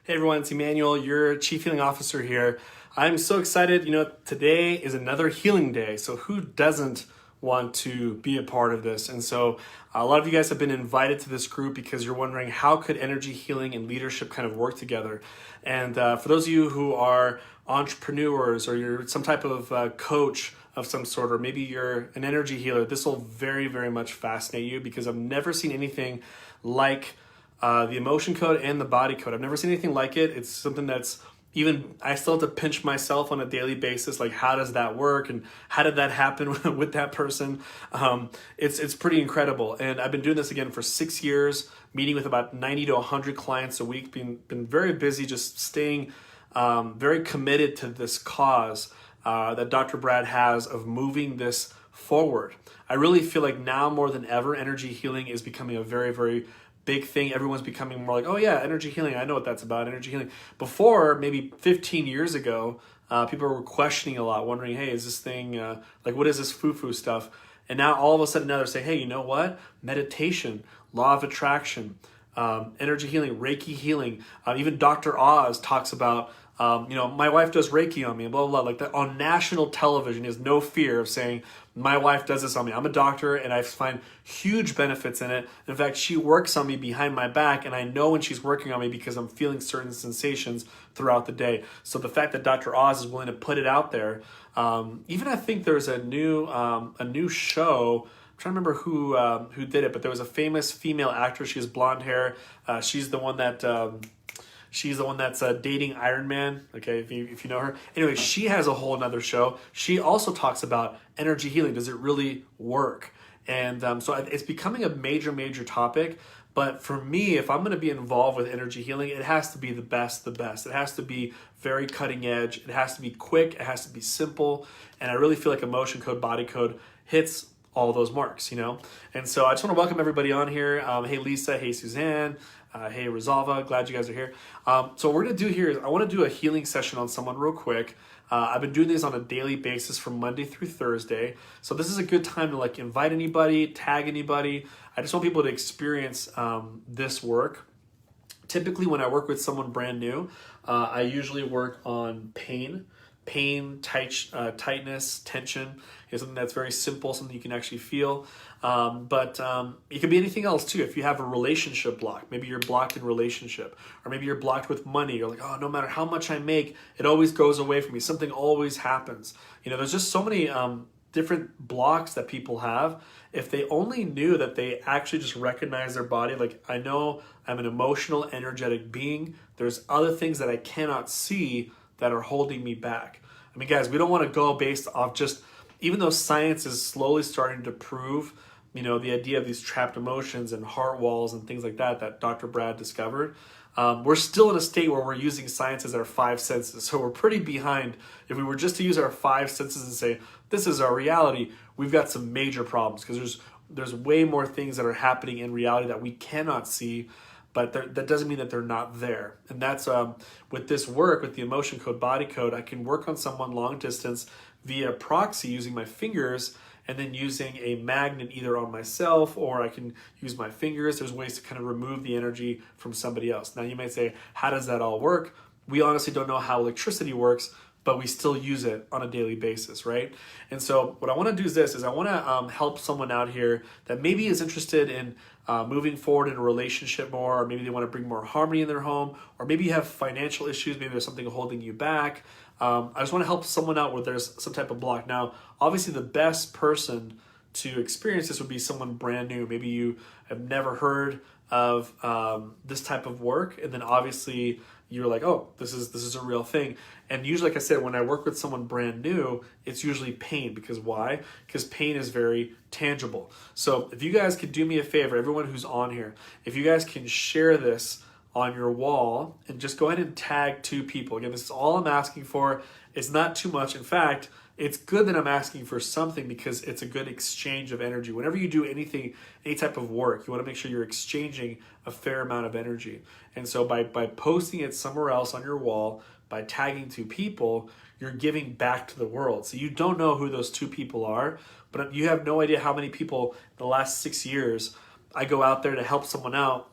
Hey everyone, it's Emanuel, your Chief Healing Officer here. I'm so excited. Today is another healing day. So who doesn't want to be a part of this? And so a lot of you guys have been invited to this group because you're wondering how could energy healing and leadership kind of work together. And for those of you who are entrepreneurs or you're some type of coach of some sort, or maybe you're an energy healer, this will very, very much fascinate you because I've never seen anything like the emotion code and the body code. I've never seen anything like it. It's something that's even, I still have to pinch myself on a daily basis. Like, how does that work? And how did that happen with that person? It's pretty incredible. And I've been doing this again for 6 years, meeting with about 90 to 100 clients a week, been very busy, just staying very committed to this cause that Dr. Brad has of moving this forward. I really feel like now more than ever, energy healing is becoming a very, very big thing. Everyone's becoming more like, oh yeah, energy healing. I know what that's about, energy healing. Before, maybe 15 years ago, people were questioning a lot, wondering, hey, is this thing, like what is this foo-foo stuff? And now all of a sudden now they're saying, hey, you know what? Meditation, law of attraction, energy healing, Reiki healing. Even Dr. Oz talks about, my wife does Reiki on me and blah, blah, blah. Like that on national television, he has no fear of saying, my wife does this on me. I'm a doctor and I find huge benefits in it. In fact, she works on me behind my back and I know when she's working on me because I'm feeling certain sensations throughout the day. So the fact that Dr. Oz is willing to put it out there, even I think there's a new show. I'm trying to remember who did it, but there was a famous female actress. She has blonde hair. She's the one that's dating Iron Man, okay, if you know her. Anyway, she has a whole nother show. She also talks about energy healing. Does it really work? And so it's becoming a major, major topic. But for me, if I'm going to be involved with energy healing, it has to be the best. It has to be very cutting edge. It has to be quick. It has to be simple. And I really feel like emotion code, body code hits all those marks, And so I just want to welcome everybody on here. Hey, Lisa. Hey, Suzanne. Hey, Rosalva. Glad you guys are here. So what we're going to do here is I want to do a healing session on someone real quick. I've been doing these on a daily basis from Monday through Thursday. So this is a good time to invite anybody, tag anybody. I just want people to experience this work. Typically when I work with someone brand new, I usually work on pain, tightness, tension. It's something that's very simple, something you can actually feel. But it could be anything else too. If you have a relationship block, maybe you're blocked in relationship, or maybe you're blocked with money. You're like, oh, no matter how much I make, it always goes away from me. Something always happens. There's just so many different blocks that people have. If they only knew that they actually just recognize their body, like I know I'm an emotional, energetic being. There's other things that I cannot see that are holding me back. I mean, guys, we don't want to go based off just, even though science is slowly starting to prove, the idea of these trapped emotions and heart walls and things like that Dr. Brad discovered, we're still in a state where we're using science as our five senses. So we're pretty behind. If we were just to use our five senses and say, this is our reality, we've got some major problems because there's way more things that are happening in reality that we cannot see. But that doesn't mean that they're not there. And that's with this work, with the emotion code, body code, I can work on someone long distance via proxy using my fingers and then using a magnet either on myself or I can use my fingers. There's ways to kind of remove the energy from somebody else. Now you might say, how does that all work? We honestly don't know how electricity works, but we still use it on a daily basis, right? And so what I want to do is I want to help someone out here that maybe is interested in moving forward in a relationship more, or maybe they want to bring more harmony in their home, or maybe you have financial issues, maybe there's something holding you back. I just want to help someone out where there's some type of block. Now, obviously the best person to experience this would be someone brand new. Maybe you have never heard of this type of work, and then obviously you're like, oh, this is a real thing. And usually, like I said, when I work with someone brand new, it's usually pain. Because why? Because pain is very tangible. So if you guys could do me a favor, everyone who's on here, if you guys can share this on your wall and just go ahead and tag 2 people. Again, this is all I'm asking for. It's not too much. In fact, it's good that I'm asking for something because it's a good exchange of energy. Whenever you do anything, any type of work, you want to make sure you're exchanging a fair amount of energy. And so by posting it somewhere else on your wall, by tagging 2 people, you're giving back to the world. So you don't know who those 2 people are, but you have no idea how many people in the last 6 years I go out there to help someone out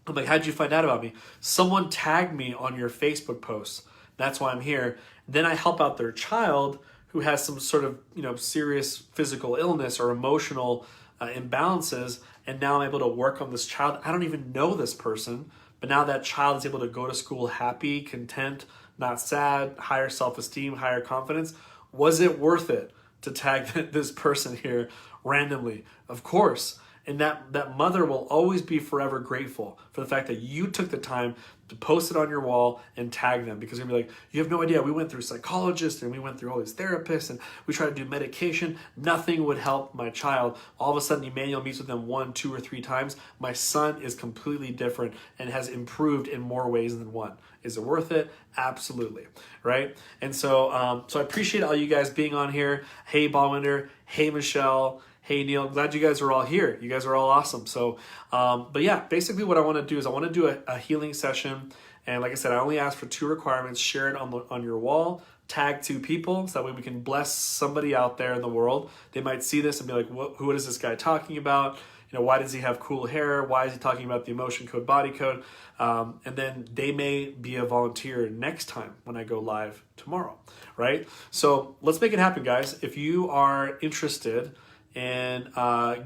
I'm like, how'd you find out about me? Someone tagged me on your Facebook post. That's why I'm here. Then I help out their child who has some sort of, serious physical illness or emotional imbalances. And now I'm able to work on this child. I don't even know this person, but now that child is able to go to school happy, content, not sad, higher self-esteem, higher confidence. Was it worth it to tag this person here randomly? Of course. And that mother will always be forever grateful for the fact that you took the time to post it on your wall and tag them, because they're going to be like, you have no idea. We went through psychologists and we went through all these therapists and we tried to do medication. Nothing would help my child. All of a sudden, Emanuel meets with them 1, 2, or 3 times. My son is completely different and has improved in more ways than one. Is it worth it? Absolutely. Right? And so, so I appreciate all you guys being on here. Hey, Ballwinder. Hey, Michelle. Hey, Neil, glad you guys are all here. You guys are all awesome. So, but yeah, basically what I want to do is I want to do a healing session. And like I said, I only ask for 2 requirements. Share it on your wall, tag 2 people, so that way we can bless somebody out there in the world. They might see this and be like, what is this guy talking about? Why does he have cool hair? Why is he talking about the emotion code, body code? And then they may be a volunteer next time when I go live tomorrow, right? So let's make it happen, guys. If you are interested and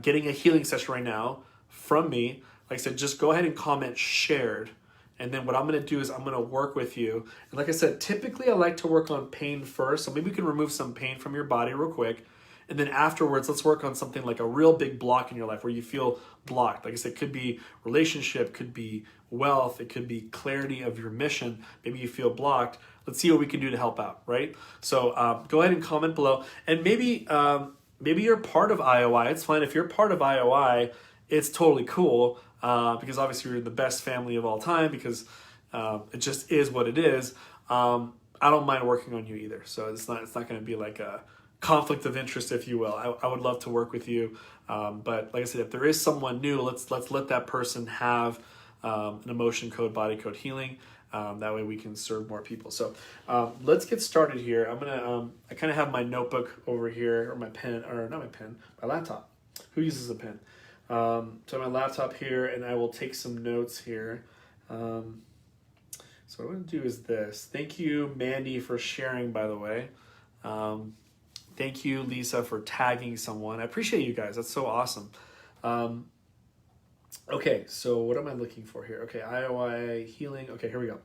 getting a healing session right now from me, like I said, just go ahead and comment shared. And then what I'm going to do is I'm going to work with you. And like I said, typically I like to work on pain first. So maybe we can remove some pain from your body real quick. And then afterwards, let's work on something like a real big block in your life where you feel blocked. Like I said, it could be relationship, could be wealth, it could be clarity of your mission. Maybe you feel blocked. Let's see what we can do to help out, right? So go ahead and comment below. And maybe you're part of IOI. It's fine. If you're part of IOI, it's totally cool because obviously you're the best family of all time, because it just is what it is. I don't mind working on you either. So it's not going to be like a conflict of interest, if you will. I would love to work with you. But like I said, if there is someone new, let's let that person have an emotion code, body code healing. That way we can serve more people. So let's get started here. I'm gonna, I kind of have my notebook over here, or my pen, or not my pen, my laptop. Who uses a pen? So my laptop here, and I will take some notes here. So what I'm gonna do is this. Thank you, Mandy, for sharing, by the way. Thank you, Lisa, for tagging someone. I appreciate you guys. That's so awesome. Okay, so what am I looking for here? Okay, IOI healing. Okay, here we go.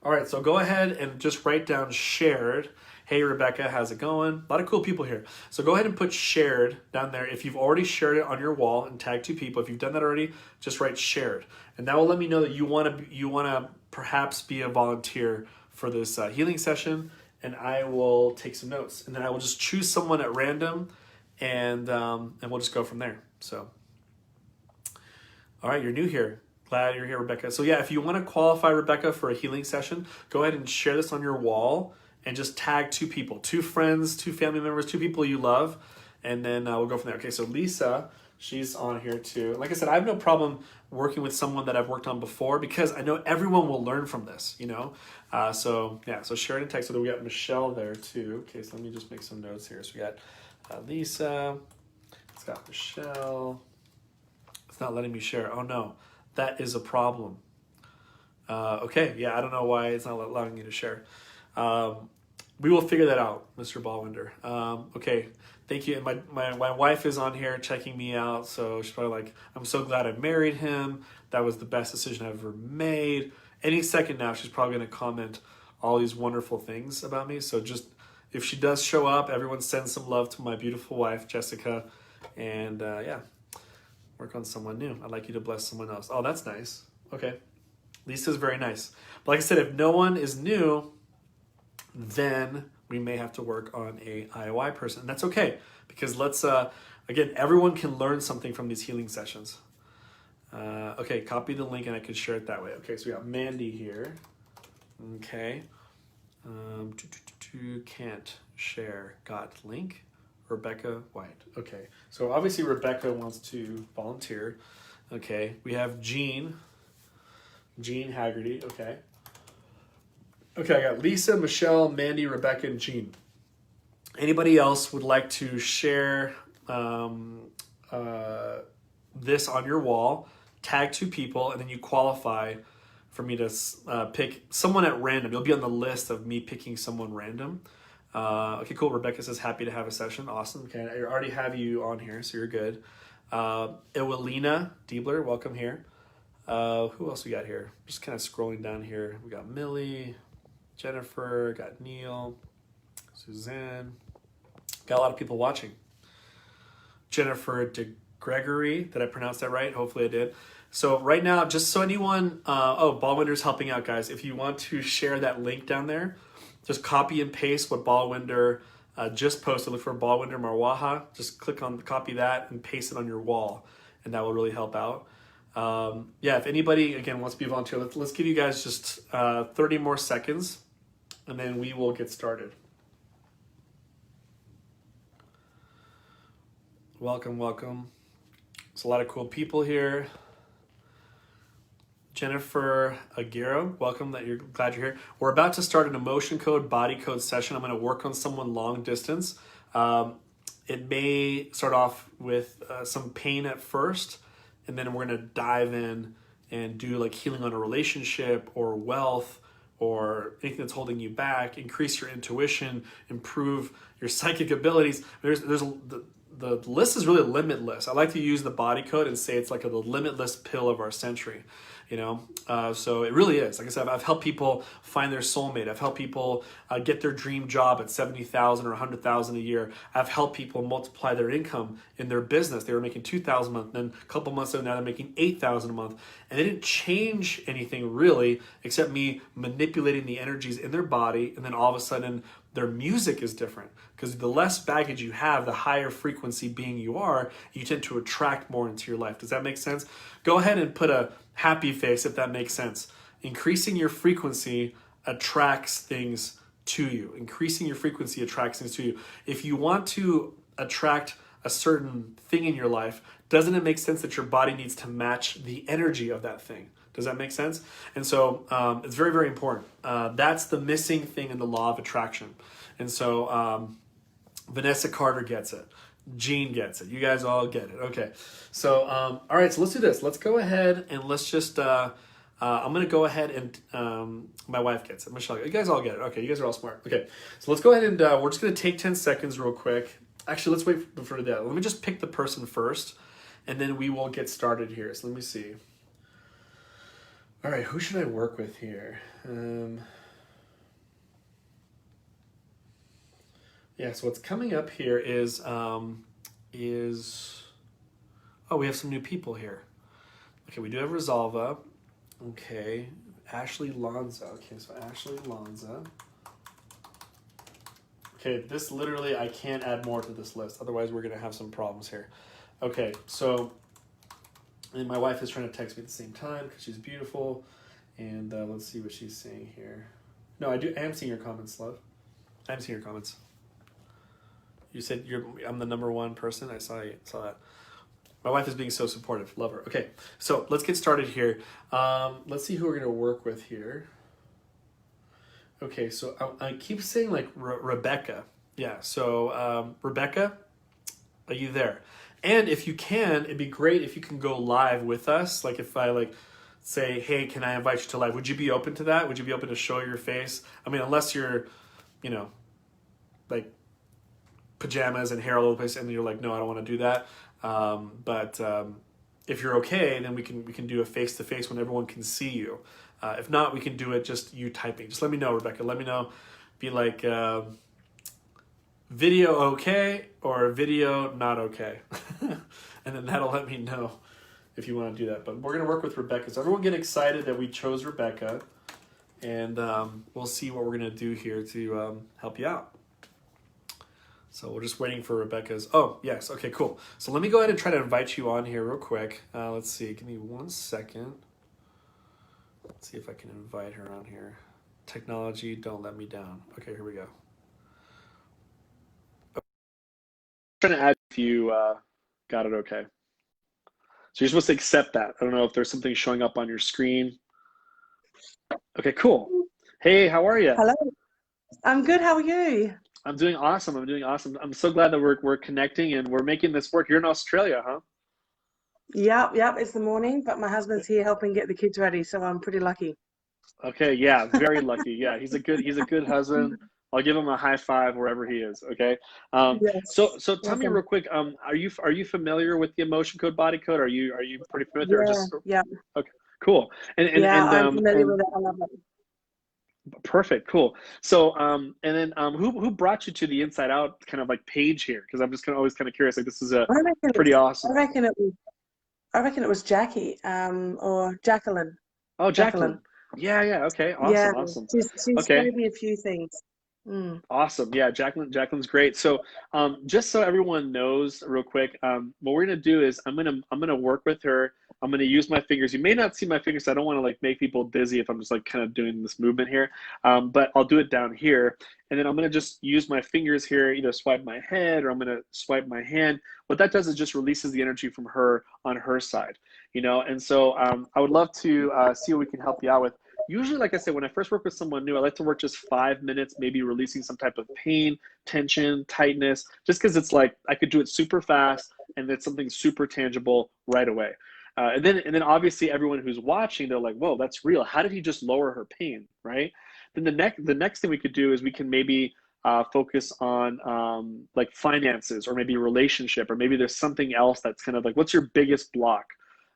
All right, so go ahead and just write down shared. Hey, Rebecca, how's it going? A lot of cool people here. So go ahead and put shared down there. If you've already shared it on your wall and tagged 2 people, if you've done that already, just write shared. And that will let me know that you want to perhaps be a volunteer for this healing session, and I will take some notes. And then I will just choose someone at random, and we'll just go from there. So, all right, you're new here. Glad you're here, Rebecca. So yeah, if you want to qualify, Rebecca, for a healing session, go ahead and share this on your wall and just tag 2 people, 2 friends, 2 family members, 2 people you love, and then we'll go from there. Okay, so Lisa, she's on here too. Like I said, I have no problem working with someone that I've worked on before, because I know everyone will learn from this, So yeah, so share it in text. So we got Michelle there too. Okay, so let me just make some notes here. So we got Lisa, it's got Michelle. It's not letting me share. Oh no, that is a problem. Okay, yeah, I don't know why it's not allowing you to share. We will figure that out, Mr. Ballwinder. Okay, thank you. And my wife is on here checking me out, so she's probably like, I'm so glad I married him. That was the best decision I've ever made. Any second now, she's probably going to comment all these wonderful things about me. So just, if she does show up, everyone send some love to my beautiful wife, Jessica. And yeah, work on someone new. I'd like you to bless someone else. Oh, that's nice. Okay. Lisa's very nice. But like I said, if no one is new, then we may have to work on a IOI person. And that's okay, because let's, again, everyone can learn something from these healing sessions. Okay, copy the link and I can share it that way. Okay, so we got Mandy here. Okay. Can't share. Got link. Rebecca White. Okay, so obviously Rebecca wants to volunteer. Okay, we have Jean Haggerty. Okay. Okay, I got Lisa, Michelle, Mandy, Rebecca, and Jean. Anybody else would like to share this on your wall, tag 2 people, and then you qualify for me to pick someone at random. You'll be on the list of me picking someone random. Okay, cool. Rebecca says, happy to have a session. Awesome. Okay, I already have you on here, so you're good. Ewelina Diebler, welcome here. Who else we got here? Just kind of scrolling down here. We got Millie, Jennifer, got Neil, Suzanne. Got a lot of people watching. Jennifer DeGregory, did I pronounce that right? Hopefully I did. So right now, just so anyone, Ballwinder's helping out, guys. If you want to share that link down there, just copy and paste what Ballwinder just posted. Look for Ballwinder Marwaha. Just click on, copy that and paste it on your wall, and that will really help out. Yeah, if anybody, again, wants to be a volunteer, let's give you guys just 30 more seconds, and then we will get started. Welcome, welcome. There's a lot of cool people here. Jennifer Aguero, welcome, glad you're here. We're about to start an emotion code, body code session. I'm going to work on someone long distance. It may start off with some pain at first, and then we're going to dive in and do like healing on a relationship or wealth or anything that's holding you back, increase your intuition, improve your psychic abilities. The list is really limitless. I like to use the body code and say it's like the limitless pill of our century, you know? So it really is. Like I said, I've helped people find their soulmate. I've helped people get their dream job at $70,000 or $100,000 a year. I've helped people multiply their income in their business. They were making $2,000 a month, then a couple months ago, now they're making $8,000 a month. And they didn't change anything really, except me manipulating the energies in their body, and then all of a sudden, their music is different, because the less baggage you have, the higher frequency being you are, you tend to attract more into your life. Does that make sense? Go ahead and put a happy face if that makes sense. Increasing your frequency attracts things to you. Increasing your frequency attracts things to you. If you want to attract a certain thing in your life, doesn't it make sense that your body needs to match the energy of that thing? Does that make sense? And so it's very, very important. That's the missing thing in the law of attraction. And so Vanessa Carter gets it. Jean gets it. You guys all get it. Okay. So, all right, so let's do this. Let's go ahead and let's just, I'm going to go ahead and my wife gets it. Michelle, you guys all get it. Okay, you guys are all smart. Okay, so let's go ahead and we're just going to take 10 seconds real quick. Actually, let's wait for that. Let me just pick the person first, and then we will get started here. So let me see. All right, who should I work with here? Yeah, so what's coming up here is oh, we have some new people here. Okay, we do have Rosalva. Okay, Ashley Lanza. Okay, so Ashley Lanza. Okay, this literally, I can't add more to this list. Otherwise, we're going to have some problems here. Okay, so... And my wife is trying to text me at the same time because she's beautiful. And let's see what she's saying here. No, I am seeing your comments, love. I'm seeing your comments. You said I'm the number one person. I saw that. My wife is being so supportive. Love her. Okay, so let's get started here. Let's see who we're going to work with here. Okay, so I keep saying like Rebecca. Yeah, so Rebecca, are you there? And if you can, it'd be great if you can go live with us. Like if I say, hey, can I invite you to live? Would you be open to that? Would you be open to show your face? I mean, unless you're, like pajamas and hair all over the place and you're like, no, I don't want to do that. But if you're okay, then we can do a face-to-face when everyone can see you. If not, we can do it just you typing. Just let me know, Rebecca. Let me know. Be like... video okay or video not okay. And then that'll let me know if you want to do that. But we're going to work with Rebecca. So everyone get excited that we chose Rebecca. And we'll see what we're going to do here to help you out. So we're just waiting for Rebecca's... Oh, yes. Okay, cool. So let me go ahead and try to invite you on here real quick. Let's see. Give me 1 second. Let's see if I can invite her on here. Technology, don't let me down. Okay, here we go. Trying to add if you got it okay. So you're supposed to accept that. I don't know if there's something showing up on your screen. Okay, cool. Hey, how are you? Hello. I'm good. How are you? I'm doing awesome. I'm so glad that we're connecting and we're making this work. You're in Australia, huh? Yep, it's the morning, but my husband's here helping get the kids ready, so I'm pretty lucky. Okay, yeah, very lucky. Yeah, he's a good husband. I'll give him a high five wherever he is. Okay. So Yes, so tell me real awesome. quick. Are you familiar with the emotion code body code? Are you pretty familiar with it, or Yeah, just yeah, okay? Cool. And and yeah, and I'm um familiar and with it. I love it. perfect. Cool. So and then who brought you to the Inside Out kind of like page here? Because I'm just kind of always kind of curious. Like this is a I reckon pretty it's, I awesome. reckon it was, I reckon it was Jackie, or Jacqueline. Oh, Jacqueline. Jacqueline. Yeah, yeah. Okay. Yeah, Awesome. Awesome. she's Okay. showed me a few things. Mm. Awesome. Yeah, Jacqueline's great. So, just so everyone knows real quick, what we're gonna do is I'm gonna work with her. I'm gonna use my fingers. You may not see my fingers. So I don't want to like make people dizzy if I'm just like kind of doing this movement here. But I'll do it down here, and then I'm gonna just use my fingers here, either swipe my head or I'm gonna swipe my hand. What that does is just releases the energy from her on her side, And so I would love to see what we can help you out with. Usually, like I said, when I first work with someone new, I like to work just 5 minutes, maybe releasing some type of pain, tension, tightness, just because it's like I could do it super fast and it's something super tangible right away. And then obviously everyone who's watching, they're like, "Whoa, that's real. How did he just lower her pain?" Right? Then the next thing we could do is we can maybe focus on like finances or maybe relationship or maybe there's something else that's kind of like, what's your biggest block?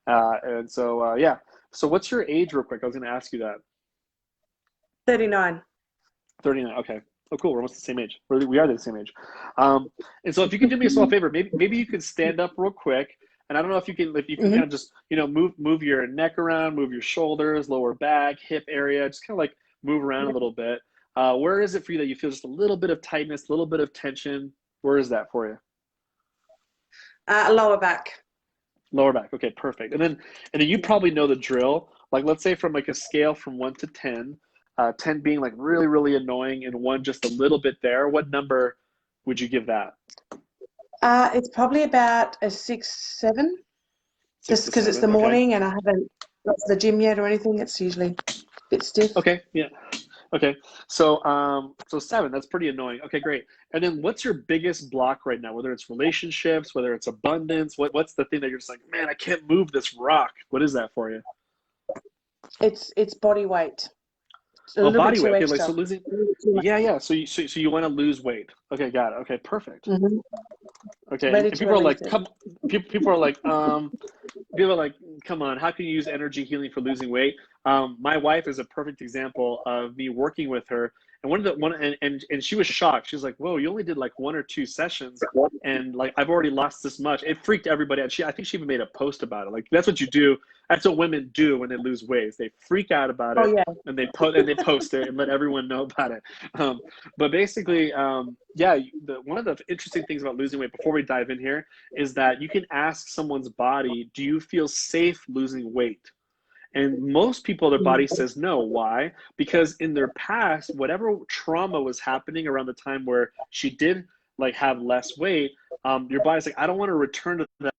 And so yeah. So what's your age, real quick? I was going to ask you that. 39. 39. Okay. Oh, cool. We're almost the same age. We are the same age. Um, and so if you can do me a small favor, maybe you could stand up real quick. And I don't know if you can kind Hmm. of just move your neck around, move your shoulders, lower back, hip area, just kind of like move around a little bit. Where is it for you that you feel just a little bit of tightness, a little bit of tension? Where is that for you? Lower back. Lower back. Okay, perfect. And then you probably know the drill. Like let's say from like a scale from 1 to 10, 10 being like really, really annoying and one just a little bit there. What number would you give that? It's probably about a 6, 7, Six just to because it's seven. the Okay. morning and I haven't got to the gym yet or anything. It's usually a bit stiff. Okay. Yeah. Okay. So 7, that's pretty annoying. Okay, great. And then what's your biggest block right now? Whether it's relationships, whether it's abundance, what's the thing that you're just like, man, I can't move this rock. What is that for you? It's body weight. It's a Oh, little bit body weight. too Okay, like extra. so A losing. little bit too much. Yeah, yeah. So you want to lose weight. Okay, got it. Okay, perfect. Hmm. Okay, and, Ready and to people are release like, it. come. People are like, people are like, come on, how can you use energy healing for losing weight? My wife is a perfect example of me working with her, and and she was shocked. She was like, "Whoa, you only did like 1 or 2 sessions, and like I've already lost this much." It freaked everybody out. I think she even made a post about it. Like that's what you do. That's what women do when they lose weight. They freak out about Oh it, yeah. and they post it and let everyone know about it. But basically, yeah, one of the interesting things about losing weight before we dive in here is that you can ask someone's body, do you feel safe losing weight? And most people, their body says no. Why? Because in their past, whatever trauma was happening around the time where she did like have less weight, your body's like, I don't want to return to that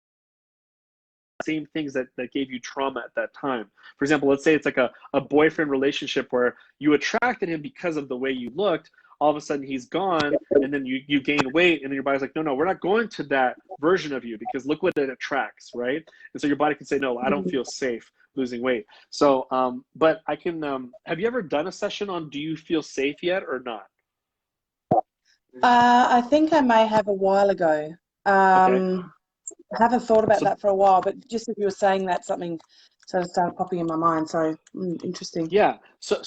same things that gave you trauma at that time. For example, let's say it's like a boyfriend relationship where you attracted him because of the way you looked. All of a sudden he's gone and then you gain weight and then your body's like, no, we're not going to that version of you because look what it attracts, right? And so your body can say, no, I don't Mhm. feel safe losing weight. So, but I can, have you ever done a session on do you feel safe yet or not? I think I may have a while ago. Okay. I haven't thought about So that for a while, but just as you were saying that, something sort of started popping in my mind. So interesting. yeah, so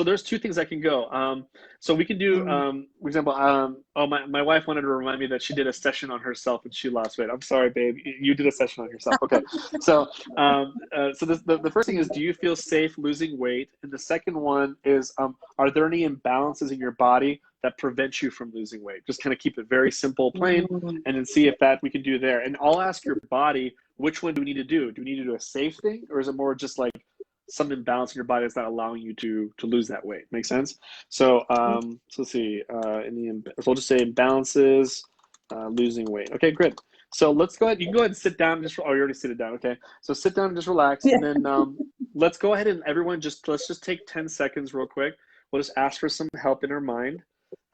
there's 2 things I can go. So we can do, Mm. for example, oh my wife wanted to remind me that she did a session on herself and she lost weight. I'm sorry, babe, you did a session on yourself. Okay, so the first thing is, do you feel safe losing weight? And the second one is, are there any imbalances in your body that prevent you from losing weight? Just kind of keep it very simple, plain, Mm. and then see if that we can do there. And I'll ask your body, which one do we need to do? Do we need to do a safe thing, or is it more just like some imbalance in your body that's not allowing you to lose that weight? Make sense? So so let's see. So we'll just say imbalances, losing weight. Okay, good. So let's go ahead. You can go ahead and sit down. Just oh, you already sit it down. Okay. So sit down and just relax, Yeah. and then let's go ahead and everyone let's just take 10 seconds real quick. We'll just ask for some help in our mind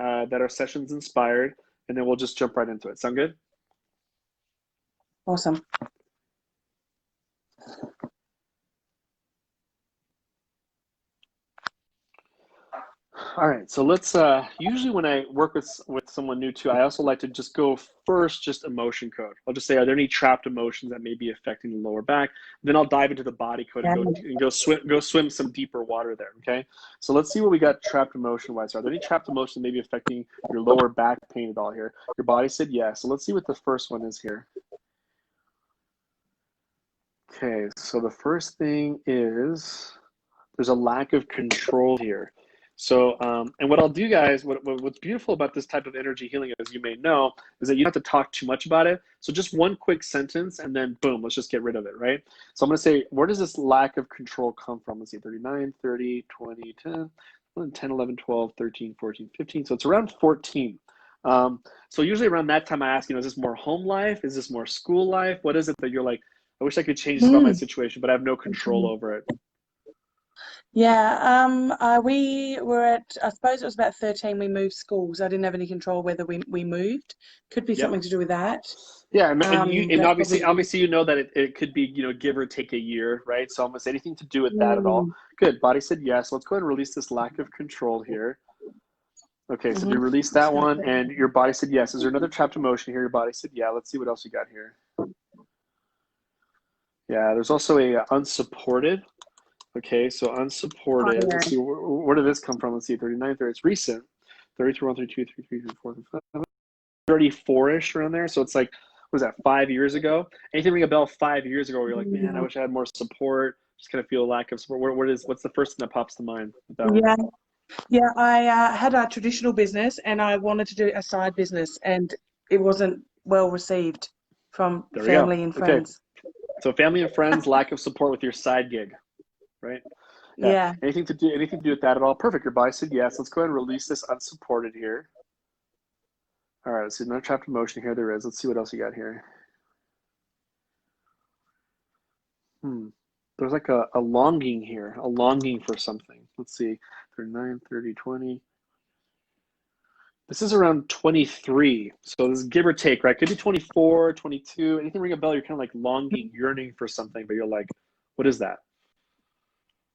that our session's inspired, and then we'll just jump right into it. Sound good? Awesome. All right, so let's, usually when I work with someone new too, I also like to just go first, just emotion code. I'll just say, are there any trapped emotions that may be affecting the lower back? Then I'll dive into the body code and go swim some deeper water there, okay? So let's see what we got trapped emotion-wise. Are there any trapped emotions maybe affecting your lower back pain at all here? Your body said yes, so let's see what the first one is here. Okay, so the first thing is there's a lack of control here. So, and what I'll do, guys, what's beautiful about this type of energy healing, as you may know, is that you don't have to talk too much about it. So just one quick sentence and then boom, let's just get rid of it, right? So I'm going to say, where does this lack of control come from? Let's see, 39, 30, 20, 10, 10, 11, 12, 13, 14, 15. So it's around 14. So usually around that time I ask, is this more home life? Is this more school life? What is it that you're like, I wish I could change this about my situation, but I have no control over it? Yeah, we were at, I suppose it was about 13, we moved schools. I didn't have any control whether we moved. Could be something to do with that. Yeah, and obviously probably... you know that it could be, give or take a year, right? So almost anything to do with that at all. Good. Body said yes. Let's go ahead and release this lack of control here. Okay, so we released that one, and your body said yes. Is there another trapped emotion here? Your body said yeah. Let's see what else you got here. Yeah, there's also a unsupported. Okay, so unsupported. Oh, yeah. Let's see, where did this come from? Let's see, 39, 30. It's recent. 33, 1, 32, 33, 34, 34-ish around there. So it's like, what was that, 5 years ago? Anything ring a bell 5 years ago where you're like, man, I wish I had more support. Just kind of feel a lack of support. What's the first thing that pops to mind with that one? Yeah, I had a traditional business and I wanted to do a side business and it wasn't well received from family and friends. Okay. So family and friends, lack of support with your side gig, right? Yeah. Anything to do with that at all? Perfect. Your body said yes. Let's go ahead and release this unsupported here. All right, so no trapped emotion here. There is. Let's see what else you got here. There's like a longing here, a longing for something. Let's see, 39, 30, 20. This is around 23. So this is give or take, right? Could be 24, 22. Anything ring a bell? You're kind of like longing, yearning for something, but you're like, what is that?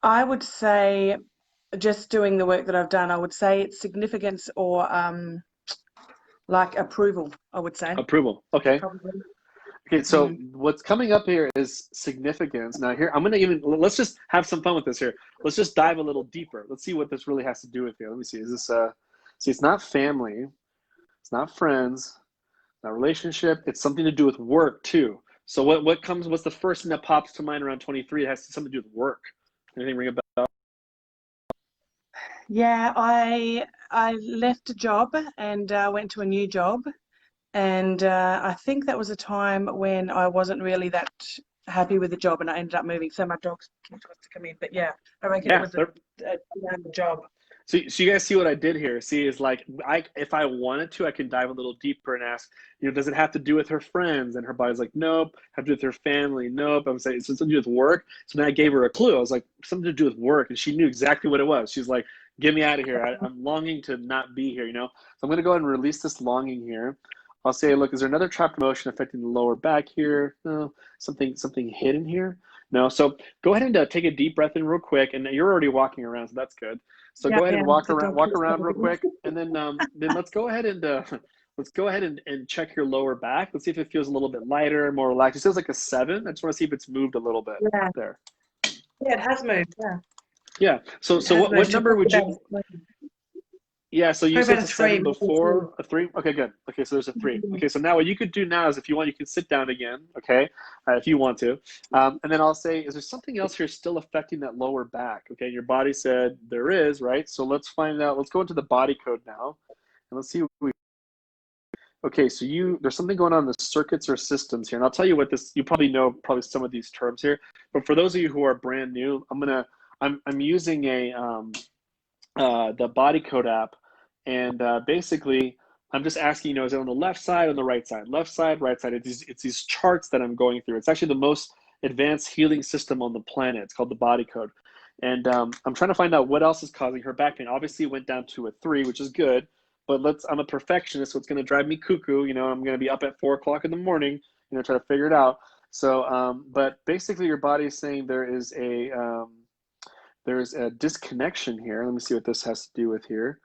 I would say, just doing the work that I've done, I would say it's significance or like approval, I would say. Approval. Okay. Probably. Okay, so what's coming up here is significance. Now here, let's just have some fun with this here. Let's just dive a little deeper. Let's see what this really has to do with here. Let me see. Is this, see, it's not family. It's not friends. It's not relationship. It's something to do with work too. So what's the first thing that pops to mind around 23? It has something to do with work. Anything ring a bell? Yeah, I left a job and went to a new job. And I think that was a time when I wasn't really that happy with the job and I ended up moving. So my dog's wants to come in. But yeah, I reckon it was a job. So you guys see what I did here? See, is like, if I wanted to, I can dive a little deeper and ask, does it have to do with her friends? And her body's like, nope. Have to do with her family? Nope. I'm saying it's something to do with work. So then I gave her a clue. I was like, something to do with work. And she knew exactly what it was. She's like, get me out of here. I'm longing to not be here, So I'm going to go ahead and release this longing here. I'll say, look, is there another trapped emotion affecting the lower back here? No. Something hidden here? No. So go ahead and take a deep breath in real quick. And you're already walking around, so that's good. So go ahead and walk around real quick. And then let's go ahead and check your lower back. Let's see if it feels a little bit lighter, more relaxed. It feels like a 7. I just want to see if it's moved a little bit there. Yeah, it has moved. Yeah. So what number would you? Yeah, so you said it's a 7 before, a 3? Okay, good. Okay, so there's a 3. Okay, so now what you could do now is if you want, you can sit down again, okay, if you want to. And then I'll say, is there something else here still affecting that lower back? Okay, your body said there is, right? So let's find out. Let's go into the body code now, and let's see what we. Okay, so there's something going on in the circuits or systems here. And I'll tell you what this, you probably know some of these terms here. But for those of you who are brand new, I'm using the body code app. And basically, I'm just asking, is it on the left side, on the right side? Left side, right side. It's these charts that I'm going through. It's actually the most advanced healing system on the planet. It's called the body code. And I'm trying to find out what else is causing her back pain. Obviously, it went down to a 3, which is good. But I'm a perfectionist, so it's going to drive me cuckoo. I'm going to be up at 4 o'clock in the morning, try to figure it out. So, but basically your body is saying there's a disconnection here. Let me see what this has to do with here.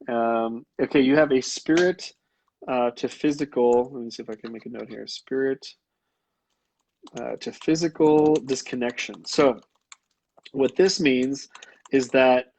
Okay, you have a spirit to physical. Let me see if I can make a note here. Spirit to physical disconnection. So what this means is that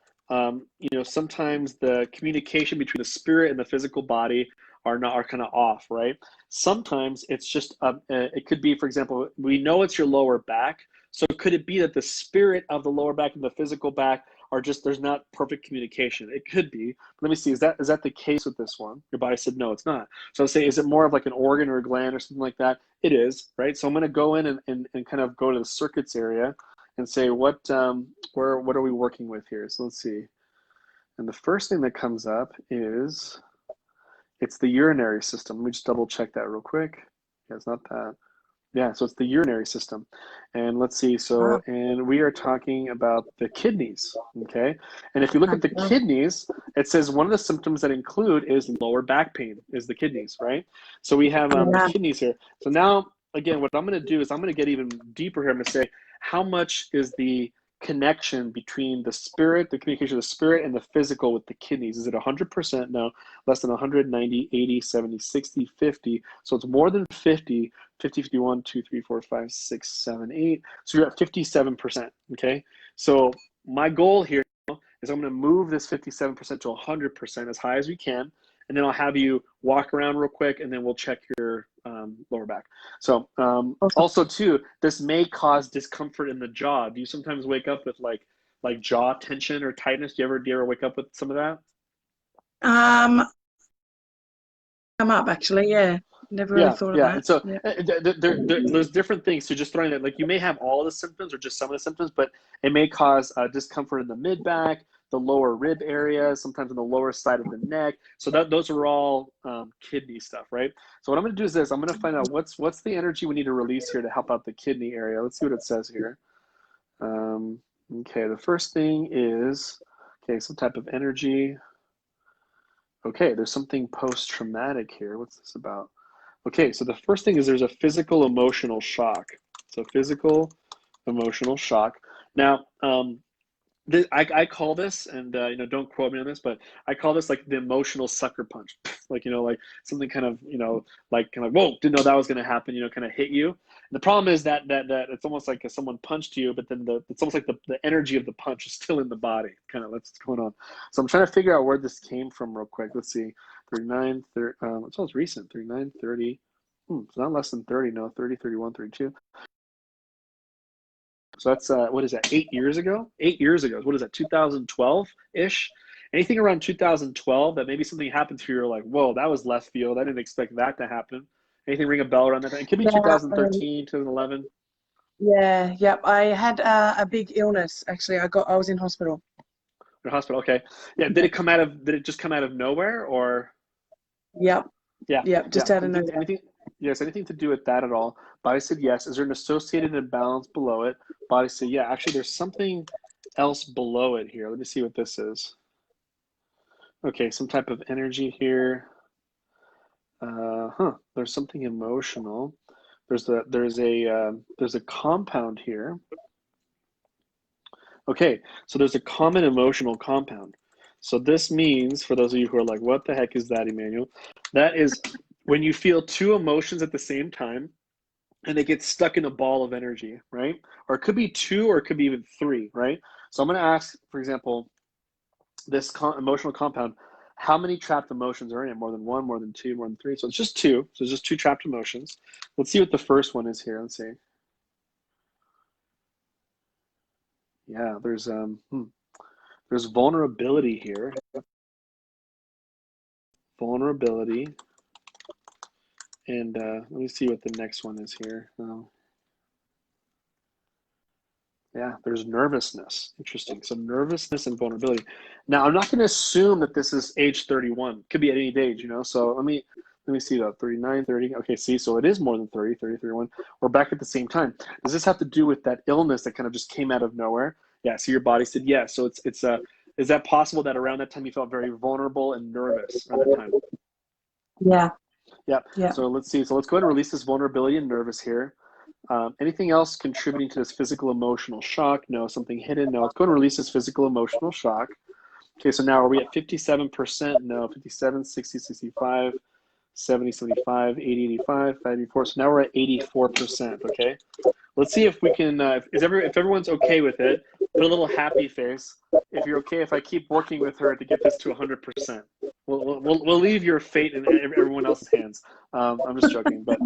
sometimes the communication between the spirit and the physical body are kind of off, right? Sometimes it's just it could be, for example, we know it's your lower back. So could it be that the spirit of the lower back and the physical back are just, there's not perfect communication? It could be. Let me see, is that the case with this one? Your body said no, it's not. So I'll say, is it more of like an organ or a gland or something like that? It is, right? So I'm going to go in and kind of go to the circuits area and say what are we working with here? So let's see. And the first thing that comes up is it's the urinary system. Let me just double check that real quick. Yeah, it's not that. Yeah, so it's the urinary system. And let's see, so, and we are talking about the kidneys, okay? And if you look at the kidneys, it says one of the symptoms that include is lower back pain, is the kidneys, right? So we have the kidneys here. So now, again, what I'm gonna do is I'm gonna get even deeper here. I'm gonna say, how much is the connection between the spirit, the communication of the spirit and the physical with the kidneys? Is it 100%? No, less than 100, 90, 80, 70, 60, 50. So it's more than 50, 50, 51, 2, 3, 4, 5, 6, 7, 8. So you're at 57%, okay? So my goal here is I'm gonna move this 57% to 100% as high as we can, and then I'll have you walk around real quick, and then we'll check your lower back. So also too, this may cause discomfort in the jaw. Do you sometimes wake up with like jaw tension or tightness? Do you ever wake up with some of that? Come up actually, yeah. Never really thought of that. And so Yeah. there's different things. So just throwing that, like you may have all the symptoms or just some of the symptoms, but it may cause discomfort in the mid back, the lower rib area, sometimes on the lower side of the neck. So those are all kidney stuff, right? So what I'm going to do is this. I'm going to find out what's the energy we need to release here to help out the kidney area. Let's see what it says here. Okay, the first thing is, okay, some type of energy. Okay, there's something post-traumatic here. What's this about? Okay, so the first thing is there's a physical emotional shock. So physical emotional shock. Now, I call this, and don't quote me on this, but I call this like the emotional sucker punch. Like like something kind of like whoa, didn't know that was going to happen. Kind of hit you. And the problem is that it's almost like someone punched you, but then it's almost like the energy of the punch is still in the body. Kind of that's what's going on. So I'm trying to figure out where this came from real quick. Let's see, 39, 30. It's almost recent. 39, 30. It's not less than 30. No, 30, 31, 32. So that's, what is that, 8 years ago? 8 years ago. What is that, 2012-ish? Anything around 2012 that maybe something happened to you, you're like, whoa, that was left field. I didn't expect that to happen. Anything ring a bell around that time? It could be 2013, 2011. Yeah, yep. I had a big illness, actually. I was in hospital. In hospital, okay. Yeah, did it just come out of nowhere, or? Yep. Yeah. Yep, just out of nowhere. Anything to do with that at all? Body said yes. Is there an associated imbalance below it? Body said yeah. Actually, there's something else below it here. Let me see what this is. Okay, some type of energy here. There's something emotional. There's a compound here. Okay, so there's a common emotional compound. So this means, for those of you who are like, what the heck is that, Emmanuel? That is when you feel two emotions at the same time and they get stuck in a ball of energy, right? Or it could be two, or it could be even three, right? So I'm going to ask, for example, this emotional compound, how many trapped emotions are in it? More than one, more than two, more than three? So it's just two. So it's just two trapped emotions. Let's see what the first one is here. Let's see. Yeah, there's vulnerability here. Vulnerability. And let me see what the next one is here. Yeah, there's nervousness. Interesting. So nervousness and vulnerability. Now, I'm not going to assume that this is age 31. Could be at any age, So let me see that. 39, 30. Okay, see, so it is more than 30, 30, 31. We're back at the same time. Does this have to do with that illness that kind of just came out of nowhere? Yeah, so your body said yes. So is that possible that around that time you felt very vulnerable and nervous around that time? Yeah. Yeah. Yeah. So let's see. So let's go ahead and release this vulnerability and nervous here. Anything else contributing to this physical emotional shock? No. Something hidden? No. Let's go and release this physical emotional shock. Okay, so now are we at 57%? No. 57, 60, 65, 70, 75, 80, 85, 94. So now we're at 84%, okay? Let's see if we can, if everyone's okay with it, put a little happy face. If you're okay if I keep working with her to get this to 100%. We'll leave your fate in everyone else's hands. I'm just joking, but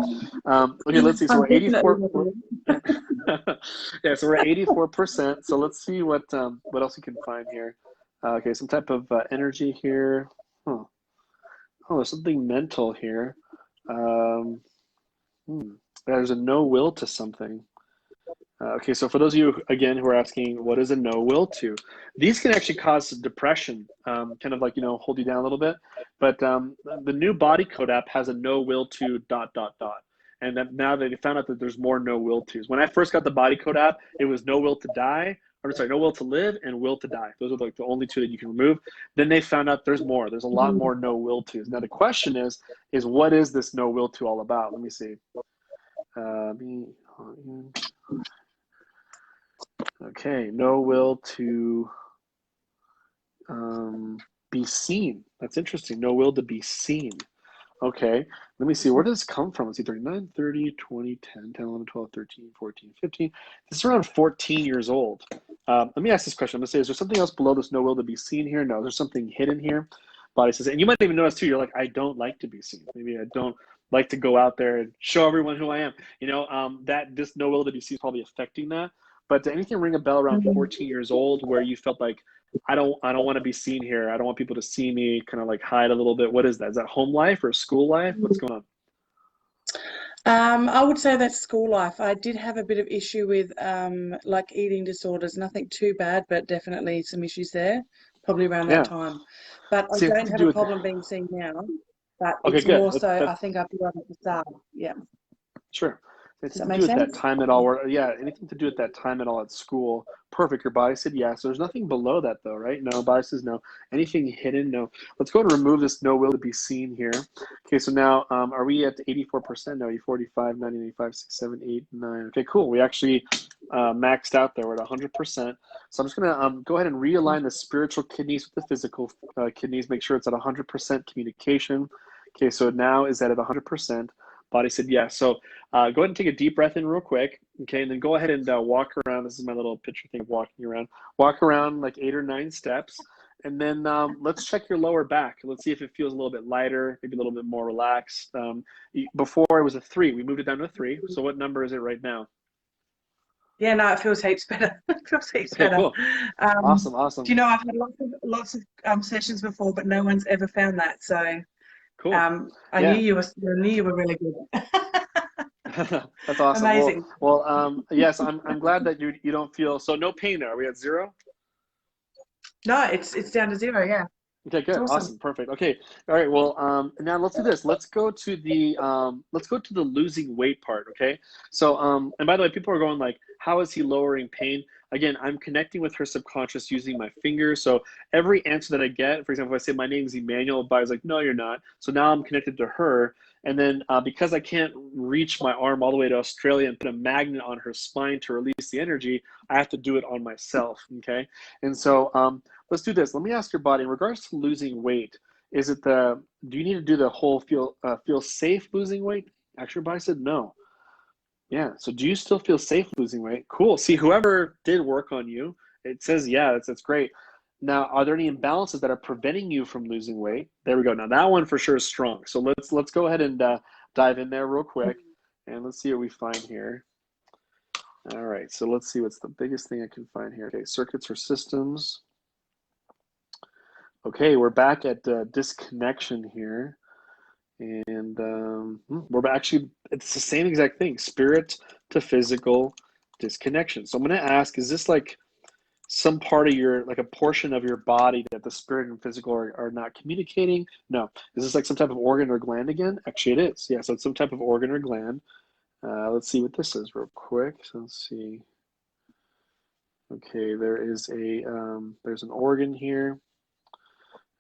okay, let's see. So we're 84. Yeah, so we're at 84%. So let's see what else we can find here. Okay, some type of energy here. Huh. Oh, there's something mental here. There's a no will to something. Okay, so for those of you, again, who are asking, what is a no will to? These can actually cause depression, kind of like, hold you down a little bit. But the new body code app has a no will to ... And that now they found out that there's more no will tos. When I first got the body code app, it was no will to die, or sorry, no will to live and will to die. Those are like the only two that you can remove. Then they found out there's more. There's a lot more no will tos. Now the question is what is this no will to all about? Let me see. Okay, no will to be seen. That's interesting. No will to be seen. Okay, let me see. Where does this come from? Let's see, 39, 30, 20, 10, 10, 11, 12, 13, 14, 15. This is around 14 years old. Let me ask this question. I'm going to say, is there something else below this no will to be seen here? No, there's something hidden here. Body says, and you might even notice too, you're like, I don't like to be seen. Maybe I don't like to go out there and show everyone who I am. That this no will to be seen is probably affecting that. But did anything ring a bell around 14 years old where you felt like, I don't want to be seen here. I don't want people to see me, kind of like hide a little bit. What is that? Is that home life or school life? What's going on? I would say that's school life. I did have a bit of issue with like eating disorders. Nothing too bad, but definitely some issues there, probably around that time. But I don't have a problem being seen now. But it's more so, I think I feel like at the start. Yeah. Sure. Anything to do with that time at all? Or, yeah, anything to do with that time at all at school? Perfect. Your body said yes. There's nothing below that though, right? No. Body says no. Anything hidden? No. Let's go and remove this no will to be seen here. Okay, so now are we at 84%? No, 45, 90, 95, 6, 7, 8, 9. Okay, cool. We actually maxed out there. We're at 100%. So I'm just going to go ahead and realign the spiritual kidneys with the physical kidneys. Make sure it's at 100% communication. Okay, so now is that at 100%? Body said yes. So go ahead and take a deep breath in real quick. Okay, and then go ahead and walk around. This is my little picture thing of walking around. Walk around like 8 or 9 steps. And then let's check your lower back. Let's see if it feels a little bit lighter, maybe a little bit more relaxed. Before it was a 3. We moved it down to a 3. So what number is it right now? Yeah, no, it feels heaps better. It feels heaps better. Cool. Awesome. Do you know, I've had lots of sessions before, but no one's ever found that. So cool. I knew you were really good. That's awesome. Amazing. Well, yes, I'm glad that you don't feel so. No pain there. Are we at 0? No, it's down to 0. Yeah. Okay, good. Awesome. Perfect. Okay. All right. Well, now let's do this. Let's go to the losing weight part. Okay. So, and by the way, people are going like, how is he lowering pain? Again, I'm connecting with her subconscious using my fingers. So every answer that I get, for example, if I say my name is Emanuel, Body's like, no, you're not. So now I'm connected to her. And then because I can't reach my arm all the way to Australia and put a magnet on her spine to release the energy, I have to do it on myself. Okay. And so let's do this. Let me ask your body in regards to losing weight. Is it do you need to do the whole feel safe losing weight? Actually, your body said no. Yeah. So do you still feel safe losing weight? Cool. See, whoever did work on you, it says, yeah, that's great. Now, are there any imbalances that are preventing you from losing weight? There we go. Now that one for sure is strong. So let's go ahead and dive in there real quick, and let's see what we find here. All right. So let's see what's the biggest thing I can find here. Okay, circuits or systems. Okay, we're back at disconnection here. And we're actually, it's the same exact thing, spirit to physical disconnection. So I'm going to ask, is this like some part of your, like a portion of your body that the spirit and physical are not communicating? No. Is this like some type of organ or gland again? Actually, it is. Yeah, so it's some type of organ or gland. Let's see what this is real quick. So let's see. Okay, there's an organ here.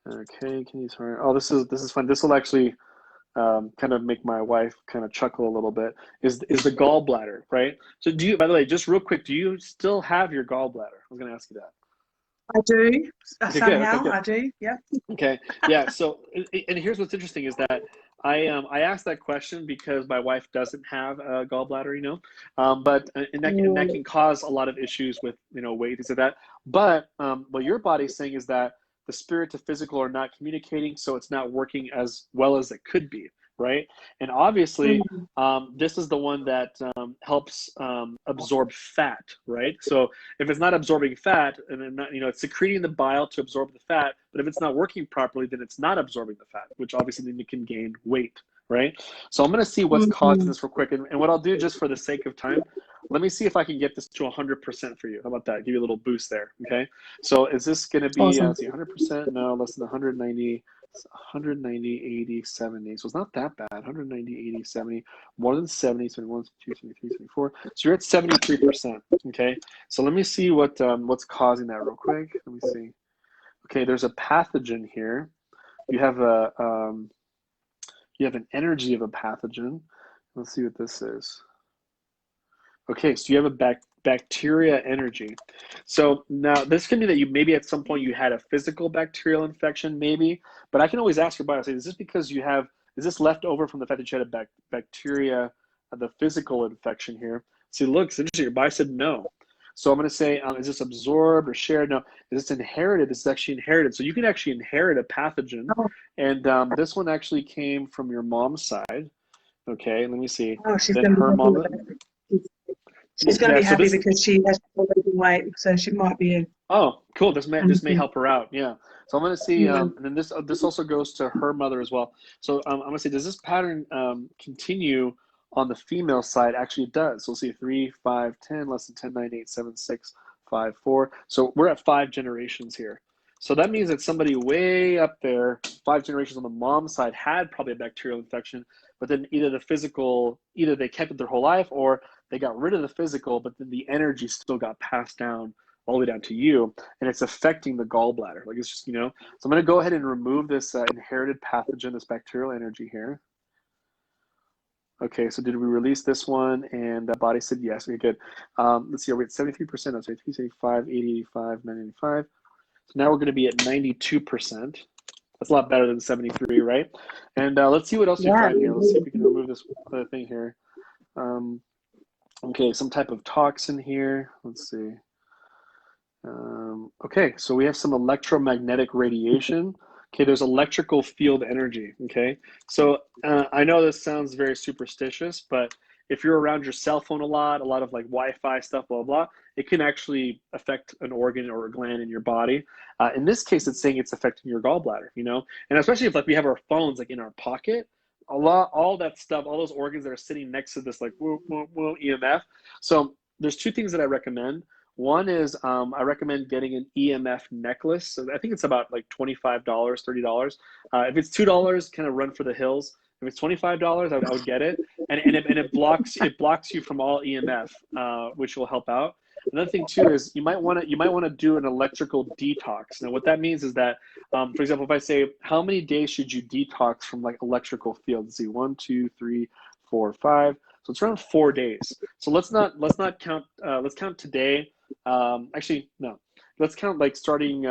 Okay, can you turn? Oh, this is fun. This will actually kind of make my wife kind of chuckle a little bit, is the gallbladder, right? So by the way, just real quick, do you still have your gallbladder? I was going to ask you that. I do. Okay, good. Somehow Okay, good. I do. Yeah. Okay. Yeah. So, and here's what's interesting is that I asked that question because my wife doesn't have a gallbladder, but and that can cause a lot of issues with weight, things like that. But what your body's saying is that the spirit to physical are not communicating, so it's not working as well as it could be, right? And obviously, this is the one that helps absorb fat, right? So if it's not absorbing fat, and then not, it's secreting the bile to absorb the fat, but if it's not working properly, then it's not absorbing the fat, which obviously then you can gain weight, right? So I'm going to see what's causing this real quick, and what I'll do just for the sake of time, let me see if I can get this to 100% for you. How about that? Give you a little boost there, okay? So is this going to be, Awesome. let's see, 100%? No, less than 190. 190, 80, 70. So it's not that bad. 190, 80, 70, more than 70, 71, 72, 73, 74. So you're at 73%. Okay. So let me see what's causing that real quick. Let me see. Okay, there's a pathogen here. You have an energy of a pathogen. Let's see what this is. Okay, so you have a bacteria energy. So now this can be that you maybe at some point you had a physical bacterial infection, maybe, but I can always ask your body, say, is this because is this left over from the fact that you had a bacteria, the physical infection here? See, look, it's interesting. Your body said no. So I'm going to say, is this absorbed or shared? No. Is this inherited? This is actually inherited. So you can actually inherit a pathogen. And this one actually came from your mom's side. Okay, let me see. Oh, she's Then going to her be mom. happy with that. She's going to be happy because she has losing weight, so she might be in. Oh, cool. This may help her out. Yeah. So I'm going to see, and then this also goes to her mother as well. So I'm going to say, does this pattern continue on the female side? Actually, it does. So we'll see 3, 5, 10, less than 10, 9, 8, 7, 6, 5, 4. So we're at 5 generations here. So that means that somebody way up there, 5 generations on the mom side, had probably a bacterial infection, but then either they kept it their whole life, or they got rid of the physical, but then the energy still got passed down all the way down to you, and it's affecting the gallbladder. Like, it's just, So I'm going to go ahead and remove this inherited pathogen, this bacterial energy here. Okay, so did we release this one? And the body said yes. Okay, good. Let's see, are we at 73%? That's right, 75, 80, 85, 95. So now we're going to be at 92%. That's a lot better than 73, right? And let's see what else we find here. Let's see if we can remove this other thing here. Okay, some type of toxin here. Let's see. Okay, so we have some electromagnetic radiation. Okay, there's electrical field energy. Okay, so I know this sounds very superstitious, but if you're around your cell phone a lot of like Wi-Fi stuff, blah, blah, it can actually affect an organ or a gland in your body. In this case, it's saying it's affecting your gallbladder, and especially if like we have our phones like in our pocket, all that stuff, all those organs that are sitting next to this like woo, woo, woo, EMF. So there's 2 things that I recommend. One is I recommend getting an Emf necklace. So I think it's about like $25, $30. If it's $2, kind of run for the hills. If it's $25, I would get it, and it blocks you from all EMF, which will help out. Another thing too is you might want to do an electrical detox. Now, what that means is that, for example, if I say how many days should you detox from like electrical fields? Let's see, 1, 2, 3, 4, 5. So it's around 4 days. So let's not count. Let's count today. Actually, no. Let's count like starting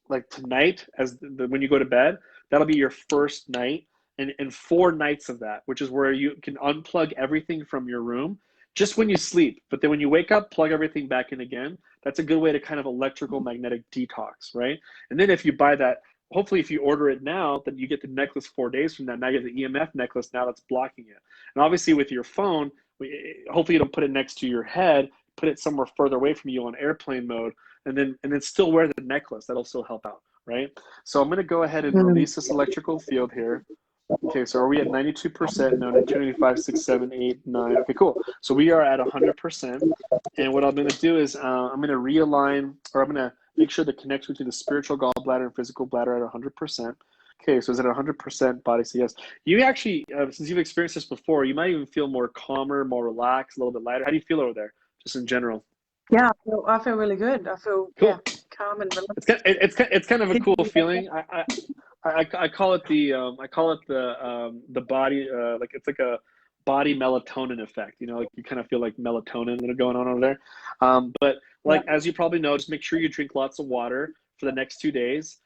like tonight as when you go to bed. That'll be your first night. And 4 nights of that, which is where you can unplug everything from your room just when you sleep. But then when you wake up, plug everything back in again. That's a good way to kind of electrical magnetic detox, right? And then if you buy that, hopefully if you order it now, then you get the necklace 4 days from that. Now you get the EMF necklace, now that's blocking it. And obviously with your phone, hopefully you don't put it next to your head, put it somewhere further away from you on airplane mode, and then still wear the necklace. That'll still help out, right? So I'm going to go ahead and release this electrical field here. Okay, so are we at 92%? No, 295, 6, 7, 8, 9. Okay, cool. So we are at 100%. And what I'm going to do is I'm going to realign, or I'm going to make sure the connection between the spiritual gallbladder and physical bladder at 100%. Okay, so is it 100% body? So yes. You actually, since you've experienced this before, you might even feel more calmer, more relaxed, a little bit lighter. How do you feel over there, just in general? Yeah, I feel really good. I feel cool. calm and relaxed. It's kind of a cool feeling. I call it the body, like it's like a body melatonin effect. You know, like you kind of feel like melatonin that are going on over there. But like, Yeah. as you probably know, just make sure you drink lots of water for the next 2 days.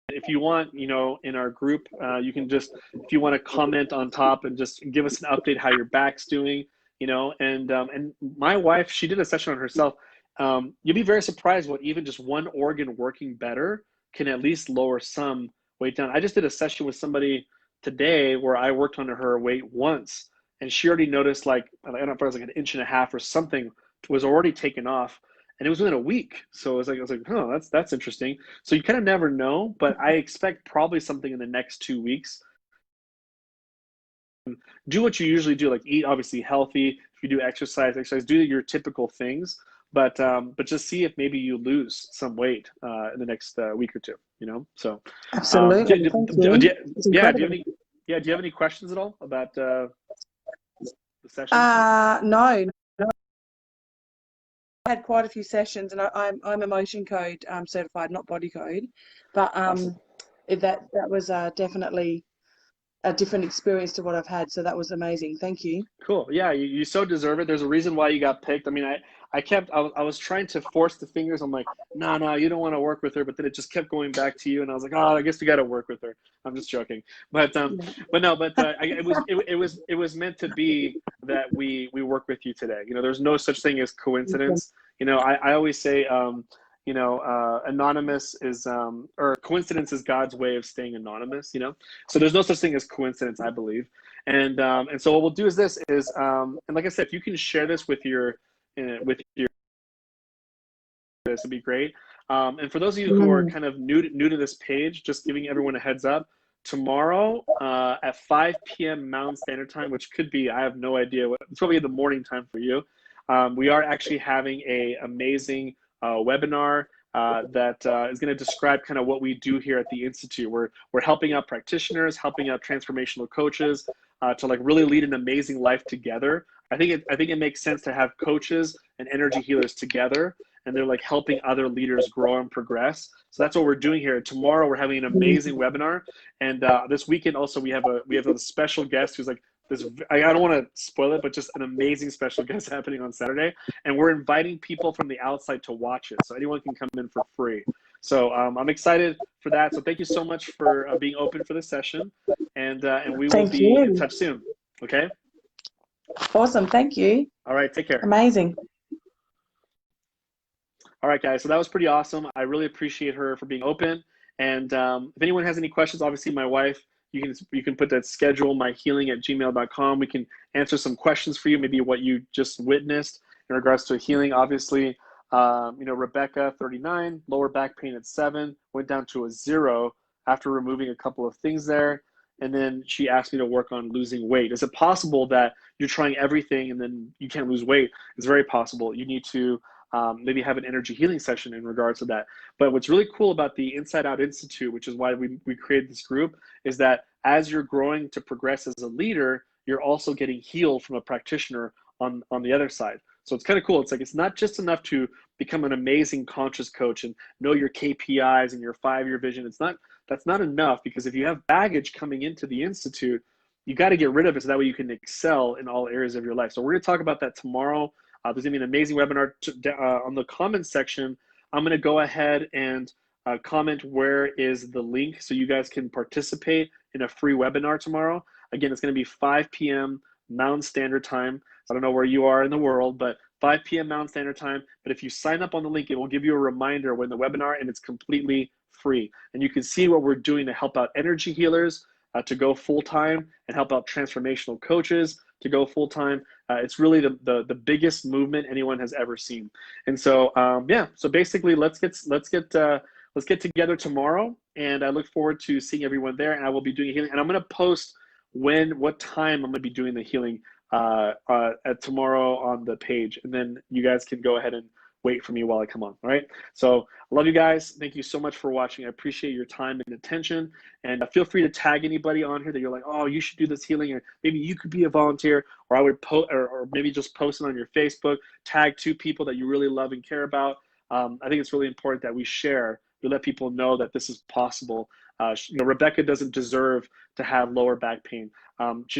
If you want, you know, in our group, you can just, if you want to comment on top and just give us an update how your back's doing, you know. And my wife, she did a session on herself. You'll be very surprised what even just one organ working better can at least lower some weight down. I just did a session with somebody today where I worked on her weight once, and she already noticed, like, I don't know if it was like an inch and a half or something was already taken off, and it was within a week. So I was like, oh, that's interesting. So you kind of never know, but I expect probably something in the next 2 weeks. Do what you usually do, like eat obviously healthy. If you do exercise, do your typical things, but just see if maybe you lose some weight in the next week or two, you know. So Absolutely. Thank you. It's yeah, do you incredible. have any questions at all about the session? No. I had quite a few sessions, and I'm emotion code certified, not body code, but Awesome. that was definitely a different experience to what I've had. So that was amazing. Thank you. Cool. Yeah, you so deserve it. There's a reason why you got picked. I mean, I was trying to force the fingers. I'm like, no, you don't want to work with her. But then it just kept going back to you, and I was like, oh, I guess we got to work with her. I'm just joking, Yeah. but no, but it was meant to be that we work with you today. You know, there's no such thing as coincidence. You know, I always say, you know, anonymous is or coincidence is God's way of staying anonymous. You know, so there's no such thing as coincidence, I believe. And so what we'll do is this is and like I said, if you can share this with your this would be great. And for those of you who are kind of new to this page, just giving everyone a heads up, tomorrow at 5 p.m. Mountain Standard Time, which could be, I have no idea, it's probably the morning time for you. We are actually having a amazing webinar that is going to describe kind of what we do here at the Institute. We're helping out practitioners, helping out transformational coaches to like really lead an amazing life together. I think it makes sense to have coaches and energy healers together, and they're like helping other leaders grow and progress. So that's what we're doing here. Tomorrow we're having an amazing webinar, and this weekend also we have a special guest who's like this. I don't want to spoil it, but just an amazing special guest happening on Saturday, and we're inviting people from the outside to watch it, so anyone can come in for free. So I'm excited for that. So thank you so much for being open for this session, and we will Thank be in you. touch soon. Okay. Awesome. Thank you. All right. Take care. Amazing. All right, guys. So that was pretty awesome. I really appreciate her for being open. And if anyone has any questions, obviously my wife, you can put that schedule myhealing@gmail.com. We can answer some questions for you, maybe what you just witnessed in regards to healing. Obviously, you know, Rebecca, 39, lower back pain at 7, went down to a 0 after removing a couple of things there. And then she asked me to work on losing weight. Is it possible that you're trying everything and then you can't lose weight? It's very possible. You need to maybe have an energy healing session in regards to that. But what's really cool about the InsideOut Institute, which is why we created this group, is that as you're growing to progress as a leader, you're also getting healed from a practitioner on the other side. So it's kind of cool. It's like, it's not just enough to become an amazing conscious coach and know your KPIs and your 5-year vision. That's not enough, because if you have baggage coming into the Institute, you got to get rid of it so that way you can excel in all areas of your life. So we're going to talk about that tomorrow. There's going to be an amazing webinar on the comments section. I'm going to go ahead and comment where is the link so you guys can participate in a free webinar tomorrow. Again, it's going to be 5 p.m. Mountain Standard Time. I don't know where you are in the world, but 5 p.m. Mountain Standard Time. But if you sign up on the link, it will give you a reminder when the webinar, and it's completely free. And you can see what we're doing to help out energy healers to go full-time, and help out transformational coaches to go full-time. It's really the biggest movement anyone has ever seen. And so yeah, so basically let's get together tomorrow, and I look forward to seeing everyone there. And I will be doing healing, and I'm going to post what time I'm going to be doing the healing at tomorrow on the page, and then you guys can go ahead and wait for me while I come on. All right. So I love you guys. Thank you so much for watching. I appreciate your time and attention. And feel free to tag anybody on here that you're like, oh, you should do this healing, or maybe you could be a volunteer, or I would post, or maybe just post it on your Facebook. Tag 2 people that you really love and care about. I think it's really important that we share, we let people know that this is possible. Rebecca doesn't deserve to have lower back pain. She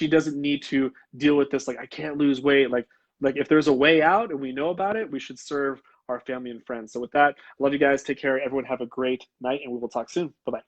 doesn't need to deal with this, like, I can't lose weight. Like if there's a way out and we know about it, we should serve our family and friends. So with that, I love you guys. Take care. Everyone have a great night, and we will talk soon. Bye-bye.